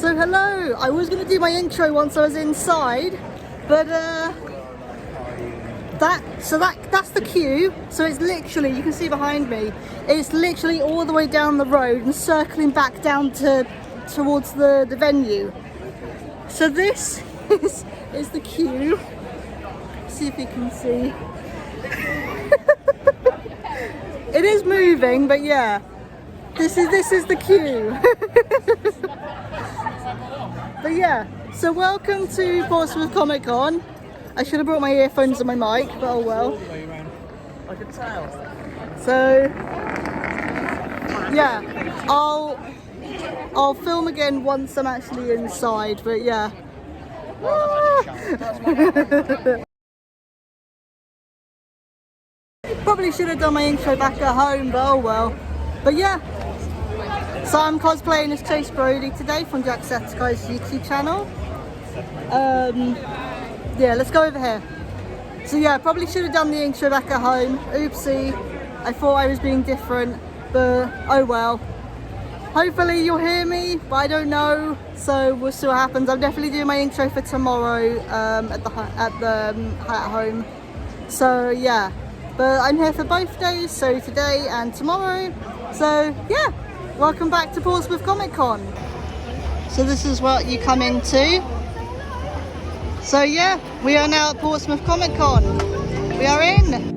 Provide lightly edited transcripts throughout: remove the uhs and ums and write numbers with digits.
So hello, I was going to do my intro once I was inside, but that's the queue. So it's literally, you can see behind me, it's literally all the way down the road and circling back down towards the venue. So this is the queue. See if you can see. It is moving, but yeah, this is the queue. But yeah, so welcome to Portsmouth Comic Con. I should have brought my earphones and my mic, but oh well. I could tell. So yeah, I'll film again once I'm actually inside, but yeah. Probably should have done my intro back at home, but oh well. But yeah, so I'm cosplaying as Chase Brody today from Jacksepticeye's YouTube channel. Yeah, let's go over here. So yeah, probably should have done the intro back at home. Oopsie, I thought I was being different, but oh well. Hopefully you'll hear me, but I don't know, so we'll see what happens. I'm definitely doing my intro for tomorrow at home. So yeah, but I'm here for both days, so today and tomorrow. So yeah, welcome back to Portsmouth Comic Con. So this is what you come into. So yeah, we are now at Portsmouth Comic Con. We are in.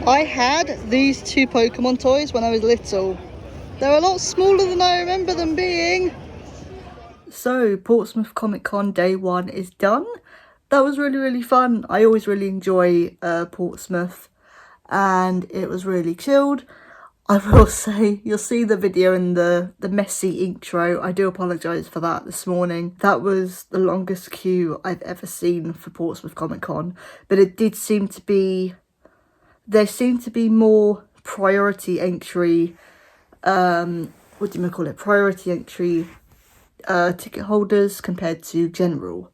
I had these two Pokemon toys when I was little. They're a lot smaller than I remember them being. So Portsmouth Comic Con day one is done. That was really fun. I always really enjoy Portsmouth, and it was really chilled. I will say, you'll see the video in the messy intro. I do apologise for that this morning. That was the longest queue I've ever seen for Portsmouth Comic Con, but it did seem to be, there seemed to be more priority entry, priority entry ticket holders compared to general.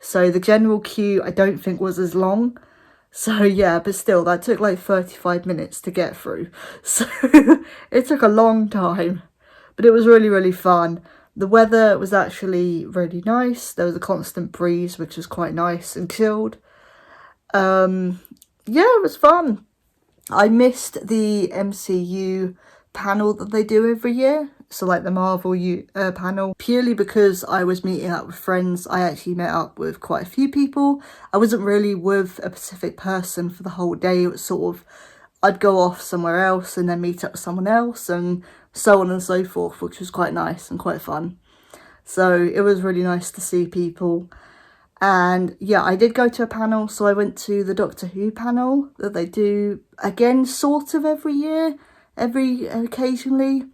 So the general queue I don't think was as long. So yeah, but still, that took like 35 minutes to get through. So it took a long time, but it was really fun. The weather was actually really nice. There was a constant breeze, which was quite nice and chilled. Yeah, it was fun. I missed the MCU panel that they do every year. So like the Marvel panel, purely because I was meeting up with friends. I actually met up with quite a few people. I wasn't really with a specific person for the whole day. It was sort of, I'd go off somewhere else and then meet up with someone else and so on and so forth, which was quite nice and quite fun. So it was really nice to see people. And yeah, I did go to a panel. So I went to the Doctor Who panel that they do, again, sort of every year, occasionally.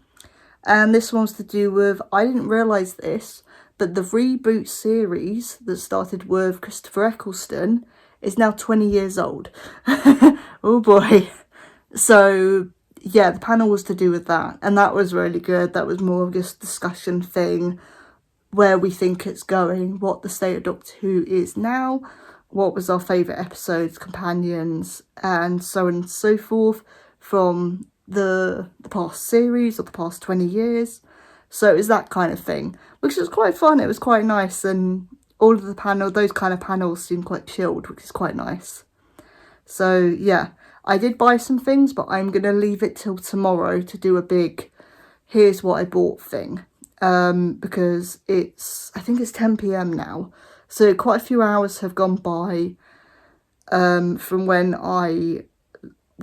And this one's to do with, I didn't realise this, but the reboot series that started with Christopher Eccleston is now 20 years old. Oh boy. So yeah, the panel was to do with that, and that was really good. That was more of just a discussion thing, where we think it's going, what the state of Doctor Who is now, what was our favourite episodes, companions, and so on and so forth from the past series or the past 20 years. So it was that kind of thing, which was quite fun. It was quite nice, and all of the those kind of panels seem quite chilled, which is quite nice. So yeah, I did buy some things, but I'm going to leave it till tomorrow to do a big here's what I bought thing. Because I think it's 10 p.m. now. So quite a few hours have gone by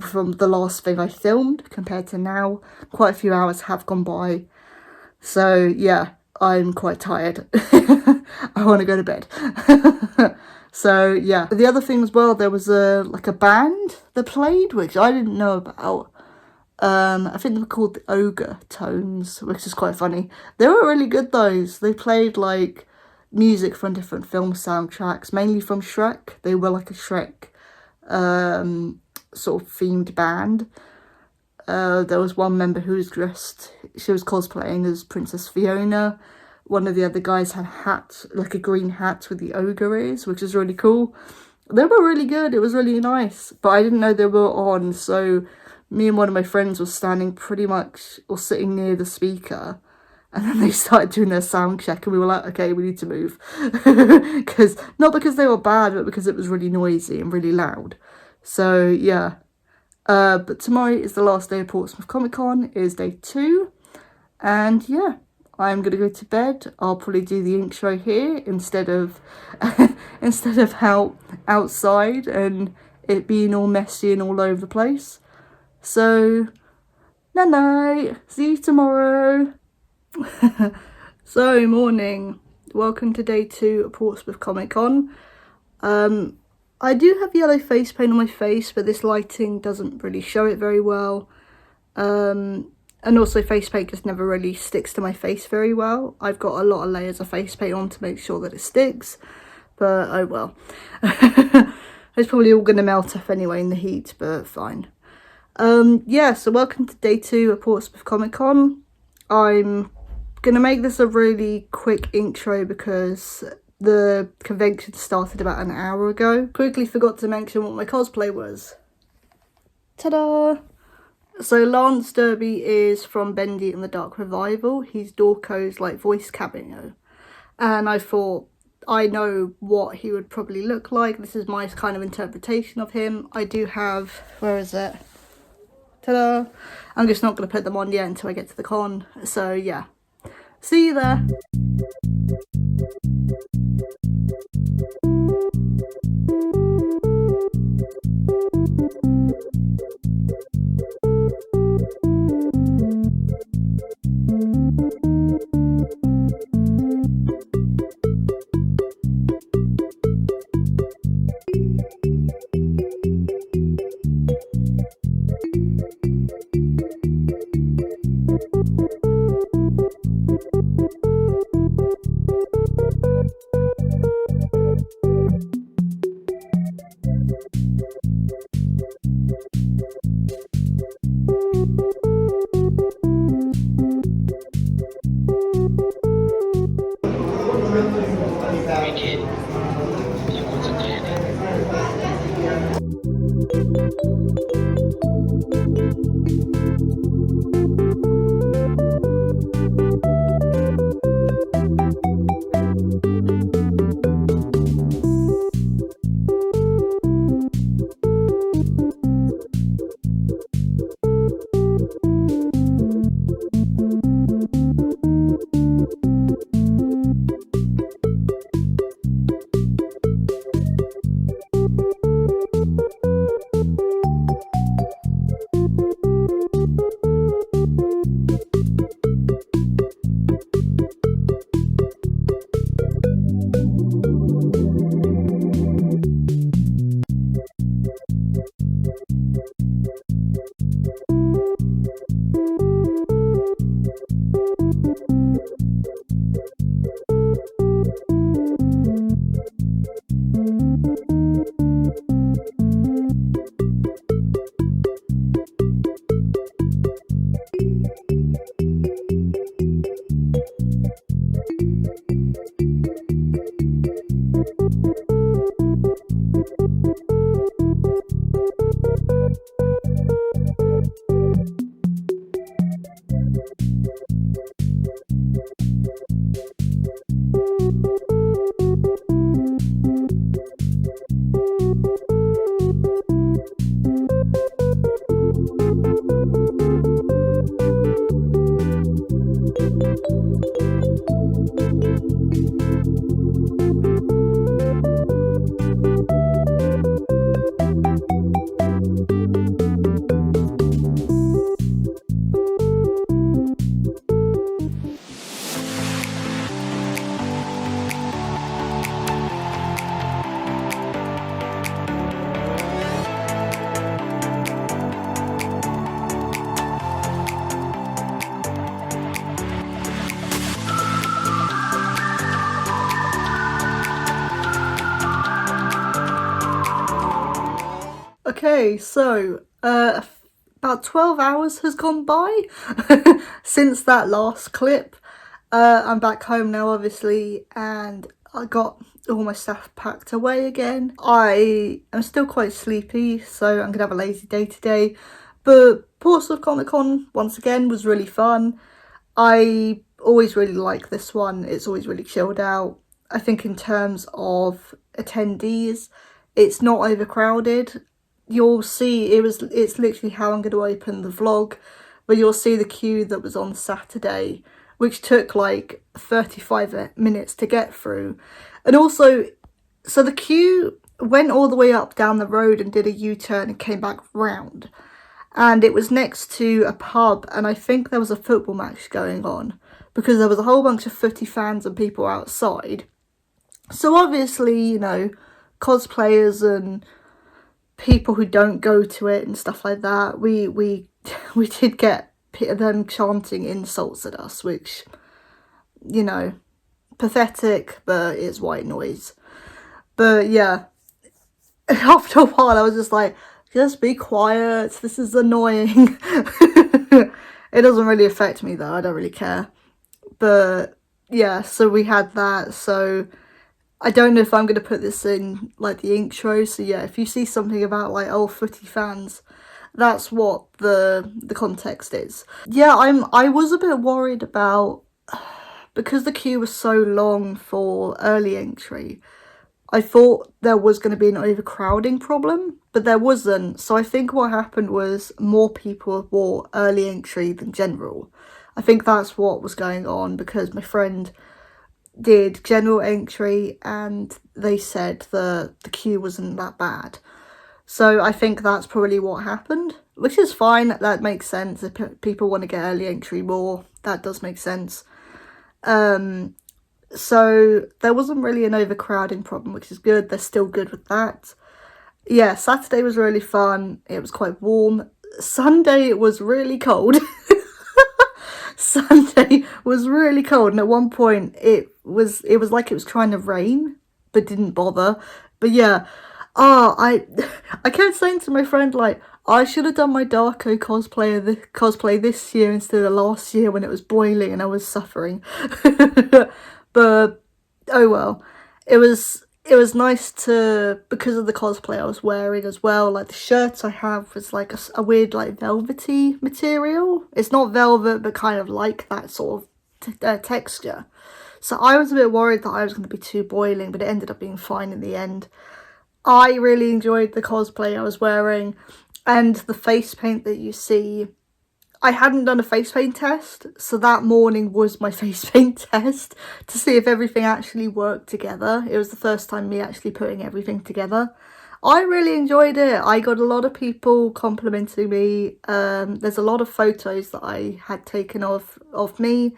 from the last thing I filmed compared to now. Quite a few hours have gone by. So yeah, I'm quite tired. I want to go to bed. So yeah, the other thing as well, there was a band that played, which I didn't know about. I think they were called the Ogre Tones, which is quite funny. They were really good, those. They played like music from different film soundtracks, mainly from Shrek. They were like a Shrek sort of themed band. There was one member who was she was cosplaying as Princess Fiona. One of the other guys had a hat, like a green hat with the ogre ears, which is really cool. They were really good. It was really nice, but I didn't know they were on, so me and one of my friends were standing pretty much, or sitting near the speaker, and then they started doing their sound check, and we were like, okay, we need to move. Not because they were bad, but because it was really noisy and really loud. So yeah, but tomorrow is the last day of Portsmouth Comic Con, is day 2, and yeah, I'm gonna go to bed. I'll probably do the intro here instead of outside and it being all messy and all over the place. So, night, see you tomorrow. So, morning. Welcome to day 2 of Portsmouth Comic Con. I do have yellow face paint on my face, but this lighting doesn't really show it very well. And also face paint just never really sticks to my face very well. I've got a lot of layers of face paint on to make sure that it sticks, but oh well. It's probably all going to melt off anyway in the heat, but fine. Yeah, so welcome to day 2 of Portsmouth Comic Con. I'm going to make this a really quick intro because the convention started about an hour ago. Quickly forgot to mention what my cosplay was. Ta-da! So Lance Derby is from Bendy and the Dark Revival. He's Dorco's voice cameo. And I thought, I know what he would probably look like. This is my kind of interpretation of him. I do have, where is it? Ta-da! I'm just not going to put them on yet until I get to the con. So yeah, see you there. Okay, so about 12 hours has gone by since that last clip. I'm back home now, obviously, and I got all my stuff packed away again. I am still quite sleepy, so I'm gonna have a lazy day today. But Portsmouth Comic Con, once again, was really fun. I always really like this one. It's always really chilled out. I think in terms of attendees, it's not overcrowded. You'll see it's literally how I'm going to open the vlog, but you'll see the queue that was on Saturday, which took like 35 minutes to get through. And also, so the queue went all the way up down the road and did a U-turn and came back round. And it was next to a pub, and I think there was a football match going on because there was a whole bunch of footy fans and people outside. So obviously, you know, cosplayers and people who don't go to it and stuff like that, we did get them chanting insults at us, which, you know, pathetic, but it's white noise. But yeah, after a while I was just like, just be quiet, this is annoying. It doesn't really affect me though, I don't really care. But yeah, so we had that. So I don't know if I'm going to put this in like the intro. So yeah, if you see something about like, oh, footy fans, that's what the context is. Yeah, I was a bit worried about, because the queue was so long for early entry, I thought there was going to be an overcrowding problem, but there wasn't. So I think what happened was more people bought early entry than general. I think that's what was going on, because my friend did general entry and they said the queue wasn't that bad. So I think that's probably what happened, which is fine. That makes sense. If people want to get early entry more, that does make sense. So there wasn't really an overcrowding problem, which is good. They're still good with that. Yeah, Saturday was really fun. It was quite warm. Sunday it was really cold. Sunday was really cold, and at one point it was like it was trying to rain, but didn't bother. But yeah, I kept saying to my friend, like, I should have done my Darko cosplay this year instead of last year when it was boiling and I was suffering. But oh well, it was nice to, because of the cosplay I was wearing as well. Like the shirt I have was like a weird like velvety material. It's not velvet, but kind of like that sort of texture. So I was a bit worried that I was going to be too boiling, but it ended up being fine in the end. I really enjoyed the cosplay I was wearing, and the face paint that you see. I hadn't done a face paint test, so that morning was my face paint test to see if everything actually worked together. It was the first time me actually putting everything together. I really enjoyed it. I got a lot of people complimenting me. There's a lot of photos that I had taken of me.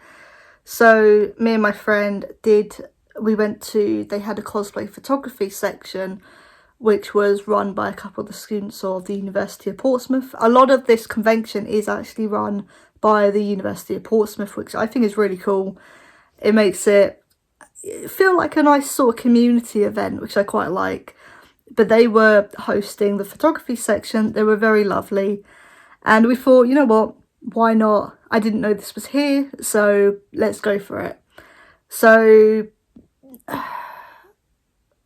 So me and my friend they had a cosplay photography section which was run by a couple of the students of the University of Portsmouth. A lot of this convention is actually run by the University of Portsmouth, which I think is really cool. It makes it feel like a nice sort of community event, which I quite like. But they were hosting the photography section. They were very lovely. And we thought, you know what, why not? I didn't know this was here, so let's go for it. So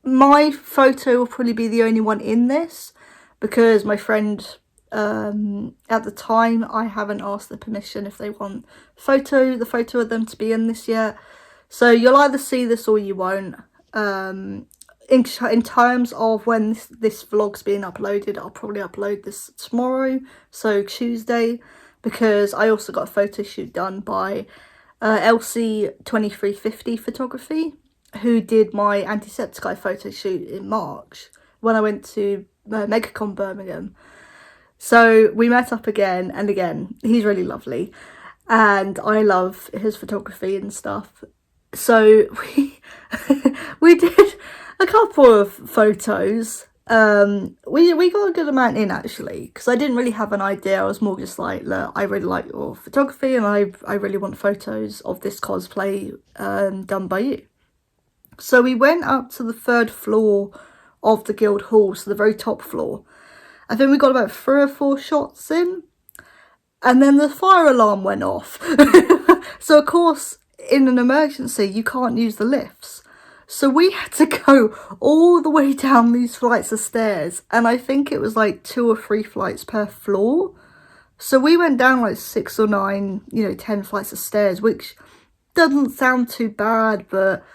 my photo will probably be the only one in this, because my friend, at the time, I haven't asked the permission if they want the photo of them to be in this yet. So you'll either see this or you won't. In terms of when this vlog's being uploaded, I'll probably upload this tomorrow, so Tuesday, because I also got a photo shoot done by LC2350 Photography, who did my antiseptic eye photo shoot in March when I went to MegaCon Birmingham. So we met up again, and again, he's really lovely, and I love his photography and stuff. So we did a couple of photos. We got a good amount in, actually, because I didn't really have an idea. I was more just like, look, I really like your photography, and I really want photos of this cosplay done by you. So we went up to the 3rd floor of the guild hall, so the very top floor. I think we got about 3 or 4 shots in, and then the fire alarm went off. So of course, in an emergency, you can't use the lifts. So we had to go all the way down these flights of stairs, and I think it was like 2 or 3 flights per floor. So we went down like 6 or 9, 10 flights of stairs, which doesn't sound too bad, but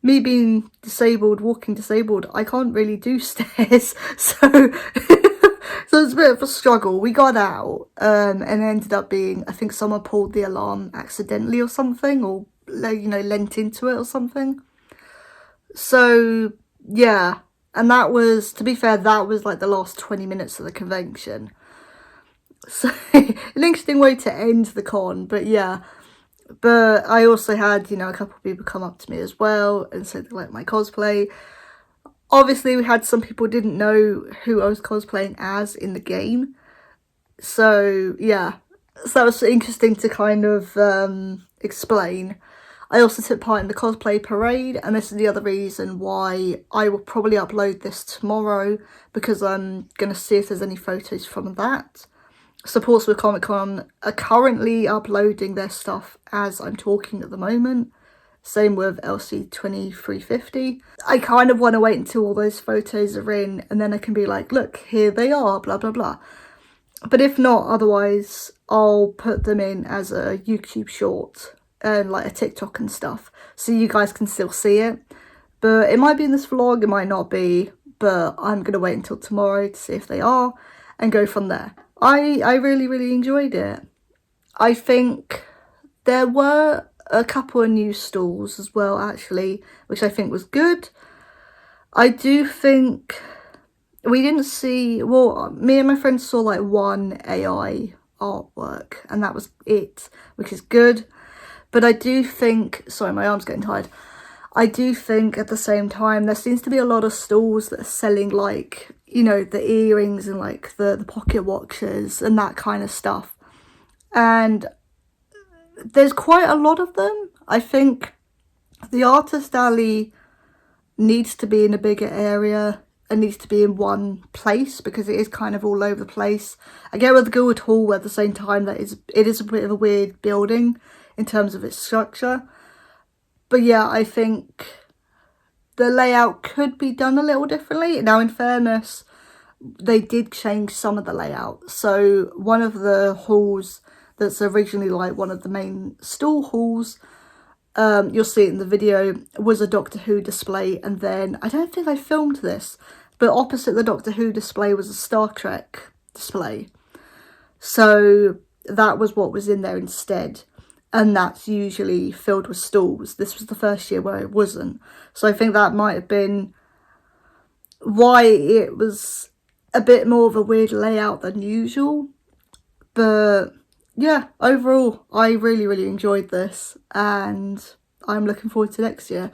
me being disabled, walking disabled, I can't really do stairs, so so it's a bit of a struggle. We got out, and ended up being, I think someone pulled the alarm accidentally or something, or leant into it or something. So yeah, and that was, to be fair, that was like the last 20 minutes of the convention. So an interesting way to end the con, but yeah. But I also had, a couple of people come up to me as well and said they liked my cosplay. Obviously, we had some people who didn't know who I was cosplaying as in the game. So, yeah. So that was interesting to kind of explain. I also took part in the cosplay parade, and this is the other reason why I will probably upload this tomorrow, because I'm going to see if there's any photos from that. So Portsmouth Comic Con are currently uploading their stuff as I'm talking at the moment. Same with LC2350. I kind of want to wait until all those photos are in, and then I can be like, look, here they are, blah, blah, blah. But if not, otherwise, I'll put them in as a YouTube short and like a TikTok and stuff, so you guys can still see it. But it might be in this vlog, it might not be, but I'm going to wait until tomorrow to see if they are and go from there. I really, really enjoyed it. I think there were a couple of new stalls as well, actually, which I think was good. I do think we didn't see, well, me and my friends saw like one AI artwork, and that was it, which is good. But I do think, sorry, my arm's getting tired. I do think at the same time there seems to be a lot of stalls that are selling like, the earrings and like the pocket watches and that kind of stuff. And there's quite a lot of them. I think the artist alley needs to be in a bigger area and needs to be in one place, because it is kind of all over the place. I get with the Guild Hall at the same time that it is a bit of a weird building in terms of its structure. But yeah, I think the layout could be done a little differently. Now, in fairness, they did change some of the layout. So one of the halls that's originally like one of the main stall halls, you'll see it in the video, was a Doctor Who display. And then, I don't think I filmed this, but opposite the Doctor Who display was a Star Trek display. So that was what was in there instead. And that's usually filled with stalls. This was the first year where it wasn't. So I think that might have been why it was a bit more of a weird layout than usual. But yeah, overall, I really, really enjoyed this. And I'm looking forward to next year.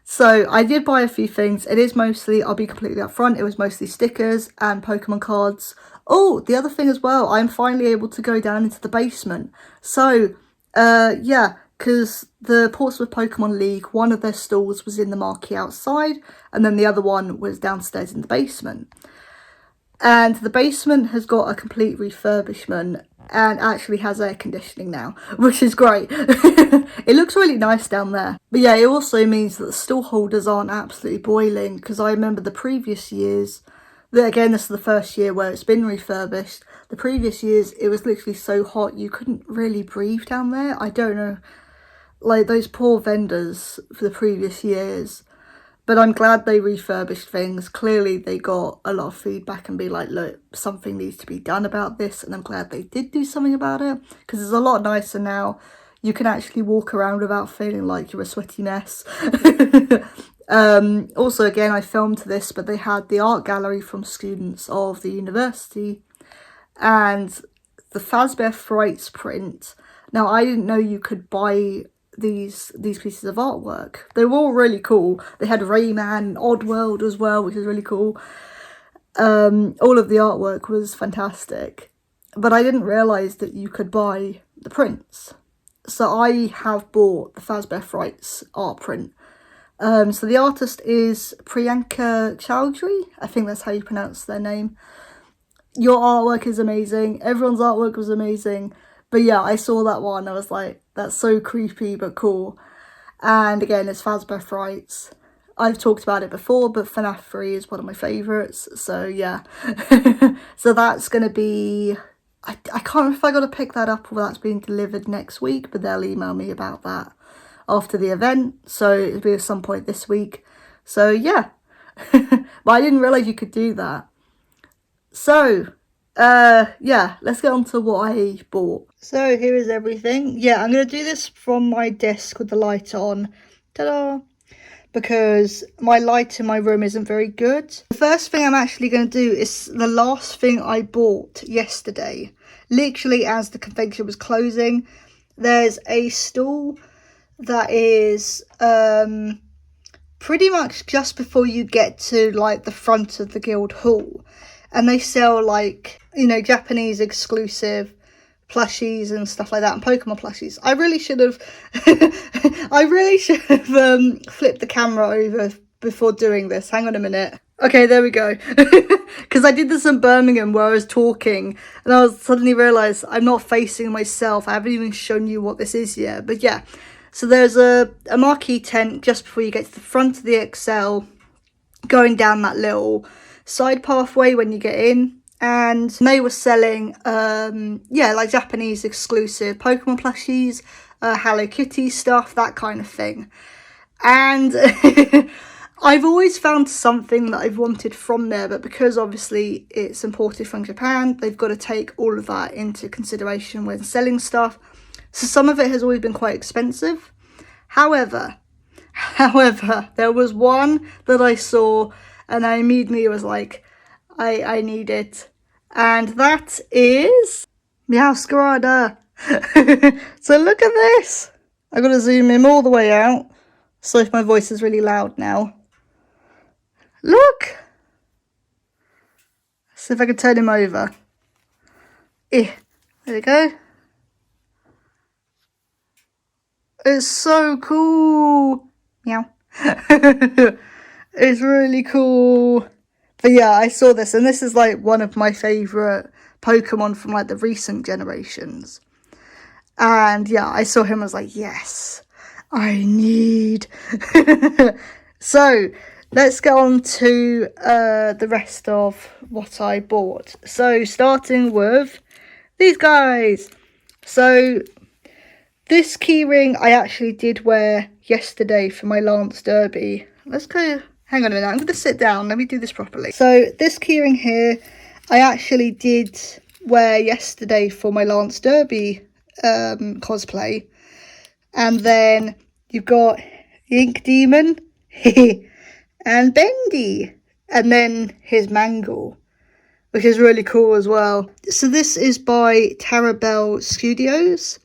So I did buy a few things. It is mostly, I'll be completely upfront, it was mostly stickers and Pokemon cards. Oh, the other thing as well, I'm finally able to go down into the basement. So, yeah, because the Portsmouth Pokemon League, one of their stalls was in the marquee outside, and then the other one was downstairs in the basement. And the basement has got a complete refurbishment and actually has air conditioning now, which is great. It looks really nice down there. But yeah, it also means that the stall holders aren't absolutely boiling, because I remember the previous years, again, this is the first year where it's been refurbished. The previous years, it was literally so hot you couldn't really breathe down there. I don't know, like those poor vendors for the previous years. But I'm glad they refurbished things. Clearly they got a lot of feedback and be like, look, something needs to be done about this. And I'm glad they did do something about it, because it's a lot nicer now. You can actually walk around without feeling like you're a sweaty mess. Also, again, I filmed this, but they had the art gallery from students of the university and the Fazbear Frights print. Now, I didn't know you could buy these pieces of artwork. They were all really cool. They had Rayman and Oddworld as well, which is really cool. All of the artwork was fantastic, but I didn't realise that you could buy the prints. So I have bought the Fazbear Frights art print. So the artist is Priyanka Chowdhury. I think that's how you pronounce their name. Your artwork is amazing. Everyone's artwork was amazing. But yeah, I saw that one. I was like, that's so creepy but cool. And again, it's Fazbear Frights. I've talked about it before, but FNAF 3 is one of my favourites. So yeah. So that's going to be... I can't remember if I got to pick that up or that's being delivered next week, but they'll email me about that after the event. So it'll be at some point this week. So yeah. But I didn't realise you could do that. So... yeah, let's get on to what I bought. So here is everything. Yeah, I'm going to do this from my desk with the light on. Ta-da! Because my light in my room isn't very good. The first thing I'm actually going to do is the last thing I bought yesterday. Literally as the convention was closing. There's a stall that is pretty much just before you get to like the front of the guild hall. And they sell like, you know, Japanese exclusive plushies and stuff like that, and Pokemon plushies. I really should have flipped the camera over before doing this. Hang on a minute. Okay, there we go. Because I did this in Birmingham where I was talking and I was suddenly realised I'm not facing myself. I haven't even shown you what this is yet. But yeah, so there's a marquee tent just before you get to the front of the Excel, going down that little side pathway when you get in, and they were selling yeah, like Japanese exclusive Pokemon plushies, Hello Kitty stuff, that kind of thing. And I've always found something that I've wanted from there, but because obviously it's imported from Japan, they've got to take all of that into consideration when selling stuff. So some of it has always been quite expensive. However, there was one that I saw and I immediately was like, I need it. And that is Meowscarada. So look at this. I got to zoom him all the way out. So if my voice is really loud now. Look. See if I can turn him over. There we go. It's so cool. Meow. It's really cool. But yeah, I saw this, and this is like one of my favourite Pokemon from like the recent generations. And yeah, I saw him, I was like, yes, I need. So let's get on to the rest of what I bought. So starting with these guys. So this keyring I actually did wear yesterday for my Lance Derby. Let's go. Hang on a minute, I'm going to sit down. Let me do this properly. So this keyring here, I actually did wear yesterday for my Lance Derby cosplay. And then you've got the Ink Demon and Bendy. And then his Mangle, which is really cool as well. So this is by Tarabell Studios.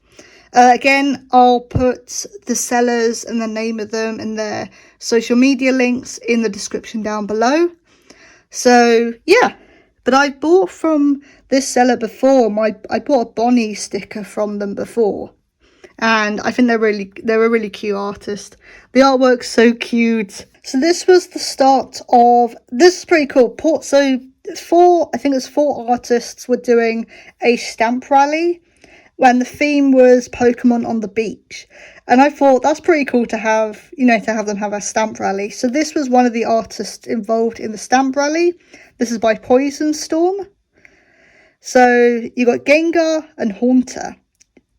Again, I'll put the sellers and the name of them and their social media links in the description down below. So yeah, but I bought from this seller before. I bought a Bonnie sticker from them before, and I think they're a really cute artist. The artwork's so cute. So this was the start of, this is pretty cool. So I think it's 4 artists were doing a stamp rally when the theme was Pokemon on the beach. And I thought that's pretty cool to have, to have them have a stamp rally. So this was one of the artists involved in the stamp rally. This is by Poison Storm. So you got Gengar and Haunter.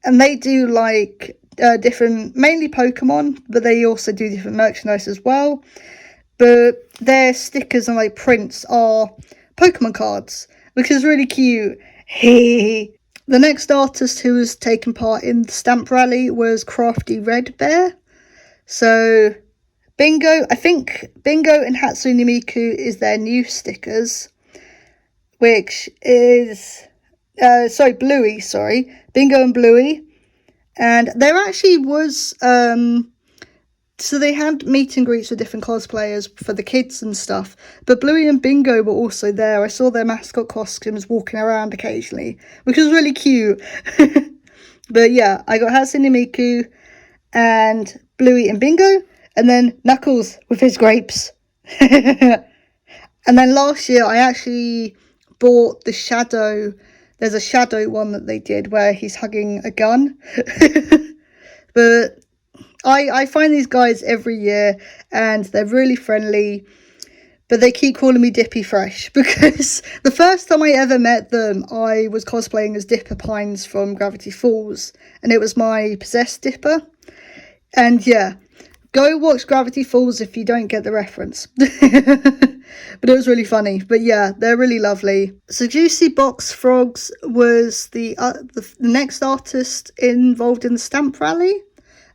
And they do like different, mainly Pokemon, but they also do different merchandise as well. But their stickers and like prints are Pokemon cards, which is really cute. The next artist who was taking part in the stamp rally was Crafty Red Bear. So Bingo, I think Bingo and Hatsune Miku is their new stickers, which is Bluey, Bingo and Bluey. And there actually was, so they had meet and greets with different cosplayers for the kids and stuff. But Bluey and Bingo were also there. I saw their mascot costumes walking around occasionally, which was really cute. But yeah, I got Hatsune Miku and Bluey and Bingo. And then Knuckles with his grapes. And then last year I actually bought the Shadow. There's a Shadow one that they did where he's hugging a gun. But I find these guys every year and they're really friendly. But they keep calling me Dippy Fresh because the first time I ever met them, I was cosplaying as Dipper Pines from Gravity Falls. And it was my possessed Dipper. And yeah, go watch Gravity Falls if you don't get the reference. But it was really funny. But yeah, they're really lovely. So Juicy Box Frogs was the next artist involved in the stamp rally.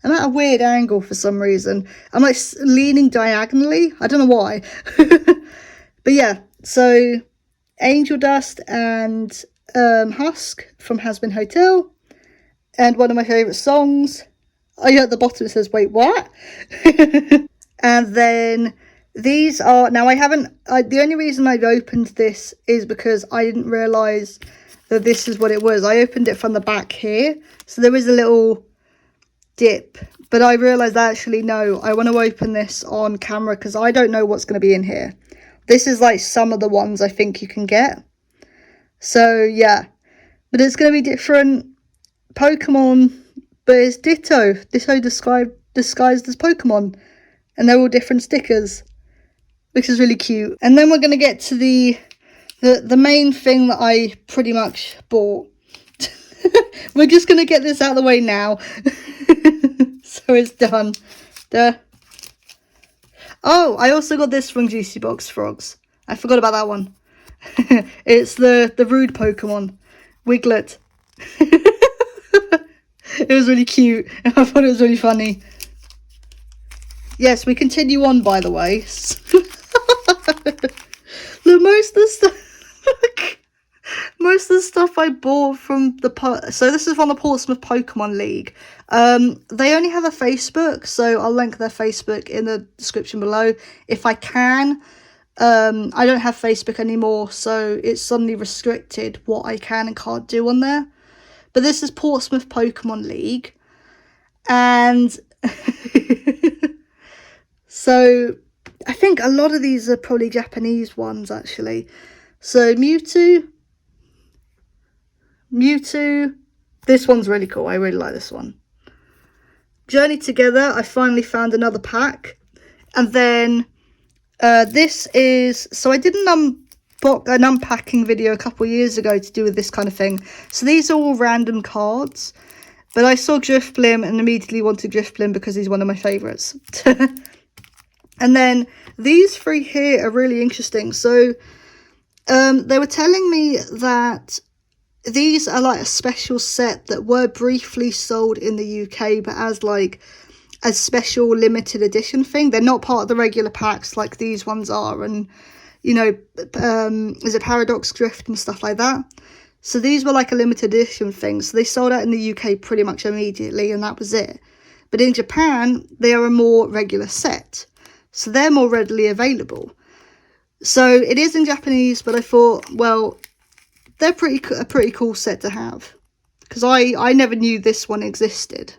I'm at a weird angle for some reason. I'm like leaning diagonally. I don't know why. But yeah, so Angel Dust and Husk from Has Been Hotel. And one of my favourite songs. Oh yeah, at the bottom it says, wait, what? And then these are, now the only reason I've opened this is because I didn't realise that this is what it was. I opened it from the back here. So there is a little dip. But I realised actually, no, I want to open this on camera because I don't know what's going to be in here. This is like some of the ones I think you can get. So yeah, but it's going to be different Pokemon. But it's Ditto disguised as Pokemon. And they're all different stickers. Which is really cute. And then we're going to get to the main thing that I pretty much bought. We're just going to get this out of the way now. So it's done. Oh, I also got this from Juicy Box Frogs. I forgot about that one. It's the rude Pokemon. Wiglet. It was really cute. I thought it was really funny. Yes, we continue on, by the way. Most of the stuff I bought from so this is from the Portsmouth Pokemon League. They only have a Facebook, so I'll link their Facebook in the description below if I can. I don't have Facebook anymore, so it's suddenly restricted what I can and can't do on there. But this is Portsmouth Pokemon League. And so I think a lot of these are probably Japanese ones, actually. So Mewtwo. This one's really cool. I really like this one. Journey Together. I finally found another pack. And then this is... So I did an unpacking video a couple of years ago to do with this kind of thing. So these are all random cards. But I saw Drifblim and immediately wanted Drifblim because he's one of my favourites. And then these 3 here are really interesting. So they were telling me that these are like a special set that were briefly sold in the UK, but as like a special limited edition thing. They're not part of the regular packs like these ones are. And, is it Paradox Drift and stuff like that? So these were like a limited edition thing. So they sold out in the UK pretty much immediately, and that was it. But in Japan, they are a more regular set. So they're more readily available. So it is in Japanese, but I thought, well, they're a pretty cool set to have. Because I never knew this one existed.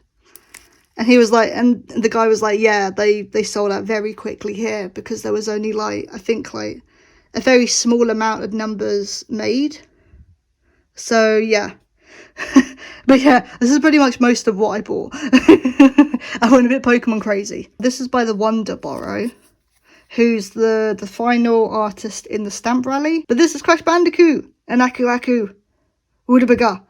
And he was like, and the guy was like, yeah, they sold out very quickly here because there was only like, I think like a very small amount of numbers made. So yeah. But yeah, this is pretty much most of what I bought. I went a bit Pokemon crazy. This is by the Wonder Borrow, who's the final artist in the stamp rally. But this is Crash Bandicoot and Aku Aku Udabaga.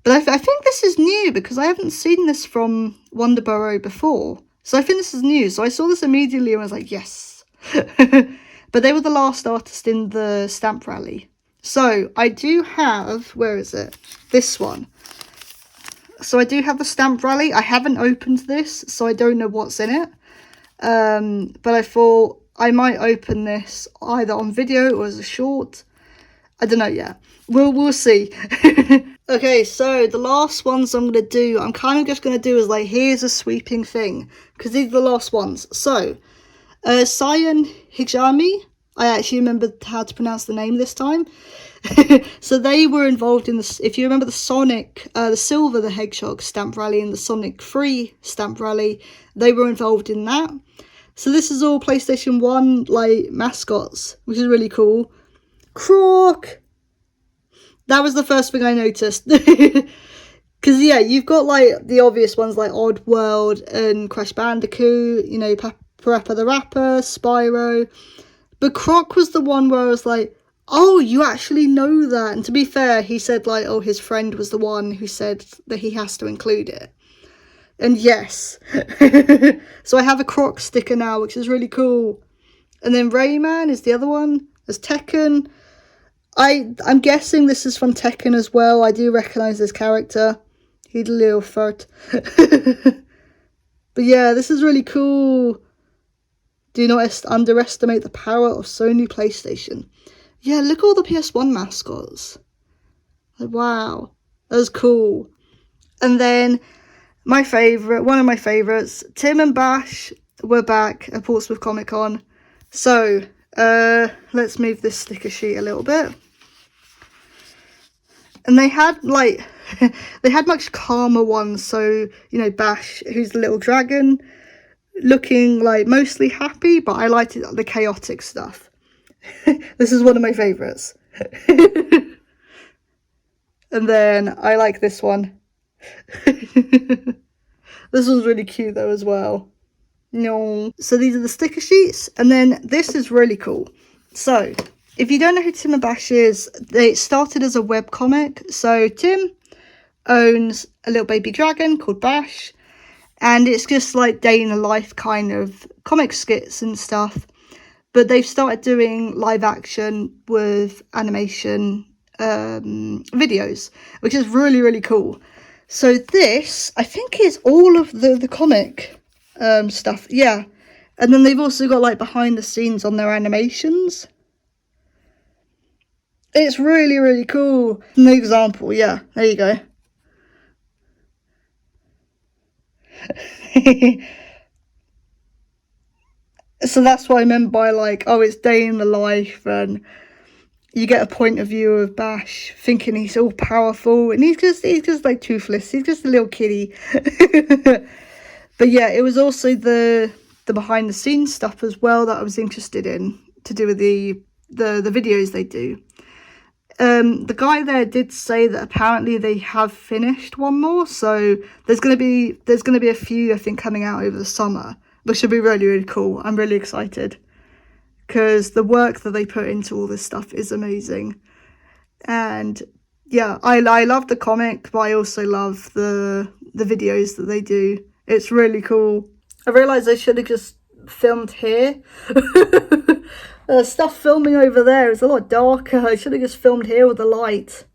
But I think this is new because I haven't seen this from Wonder Borrow before. So I think this is new. So I saw this immediately and I was like, yes. But they were the last artist in the stamp rally. So I do have, where is it? This one. So I do have the stamp rally. I haven't opened this, so I don't know what's in it. But I thought I might open this either on video or as a short. I don't know yet. We'll see. Okay, so the last ones I'm going to do, I'm kind of just going to do is like, here's a sweeping thing. Because these are the last ones. So, Cyan Hijami. I actually remembered how to pronounce the name this time. So they were involved in this. If you remember the Sonic, the Silver the Hedgehog stamp rally and the Sonic 3 stamp rally, they were involved in that. So this is all PlayStation 1 like mascots, which is really cool. Croc! That was the first thing I noticed. Because yeah, you've got like the obvious ones like Oddworld and Crash Bandicoot, you know, Parappa the Rapper, Spyro. But Croc was the one where I was like, oh, you actually know that. And to be fair, he said like, oh, his friend was the one who said that he has to include it. And yes. So I have a Croc sticker now, which is really cool. And then Rayman is the other one. There's Tekken. I'm guessing this is from Tekken as well. I do recognise this character. He's a little fart. But yeah, this is really cool. Do not underestimate the power of Sony PlayStation. Yeah, look at all the PS1 mascots. Like, wow. That was cool. And then my favourite, one of my favourites, Tim and Bash were back at Portsmouth Comic Con. So, let's move this sticker sheet a little bit. And they had, like, they had much calmer ones. So, you know, Bash, who's the little dragon, looking, like, mostly happy. But I liked it, the chaotic stuff. This is one of my favourites. And then I like this one. This one's really cute, though, as well. No. So these are the sticker sheets. And then this is really cool. So, if you don't know who Tim and Bash is, they started as a webcomic. So Tim owns a little baby dragon called Bash. And it's just like day in the life kind of comic skits and stuff. But they've started doing live action with animation videos, which is really, really cool. So this, I think, is all of the comic stuff. Yeah. And then they've also got like behind the scenes on their animations. It's really, really cool. An example, yeah, there you go. So that's what I meant by like, oh, it's day in the life, and you get a point of view of Bash thinking he's all powerful, and he's just like toothless. He's just a little kitty. But yeah, it was also the behind the scenes stuff as well that I was interested in to do with the videos they do. The guy there did say that apparently they have finished one more, so there's gonna be a few, I think, coming out over the summer, which should be really, really cool. I'm really excited because the work that they put into all this stuff is amazing. And yeah, I love the comic, but I also love the videos that they do. It's really cool. I realised I should have just filmed here. Stuff filming over there is a lot darker. I should have just filmed here with the light.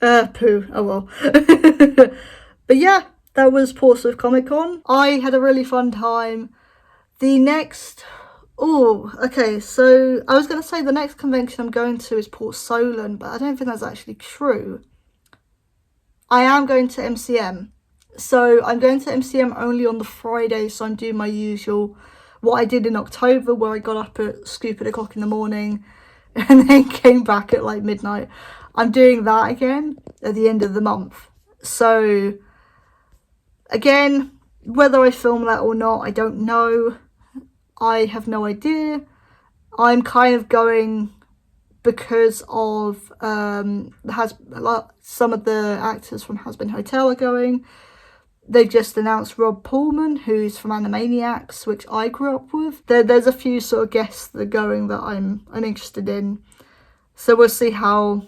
Poo. Oh well. But yeah, that was Portsmouth Comic Con. I had a really fun time. The next Oh, okay, so I was going to say the next convention I'm going to is Portsmouth, but I don't think that's actually true. I am going to MCM. So I'm going to MCM only on the Friday, so I'm doing my usual, what I did in October, where I got up at stupid o'clock in the morning and then came back at like midnight. I'm doing that again at the end of the month. So again, whether I film that or not, I don't know. I have no idea. I'm kind of going because of some of the actors from Has Been Hotel are going. They've just announced Rob Pullman, who's from Animaniacs, which I grew up with. There's a few sort of guests that are going that I'm interested in. So we'll see how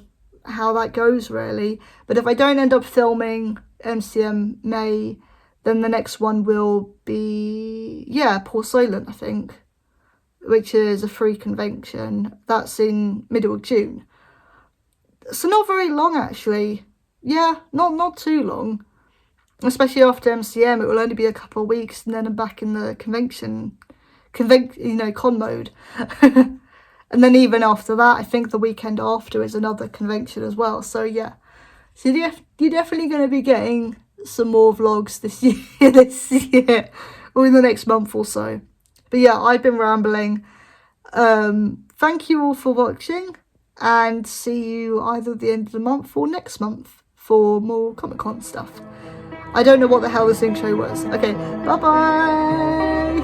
that goes, really. But if I don't end up filming MCM May, then the next one will be, Portsmouth, I think, which is a free convention. That's in middle of June. So not very long, actually. Yeah, not too long. Especially after MCM, it will only be a couple of weeks, and then I'm back in the con mode. And then even after that, I think the weekend after is another convention as well. So yeah, so you're definitely going to be getting some more vlogs this year, or in the next month or so. But yeah, I've been rambling. Thank you all for watching, and see you either at the end of the month or next month for more Comic-Con stuff. I don't know what the hell this intro was. Okay, bye-bye!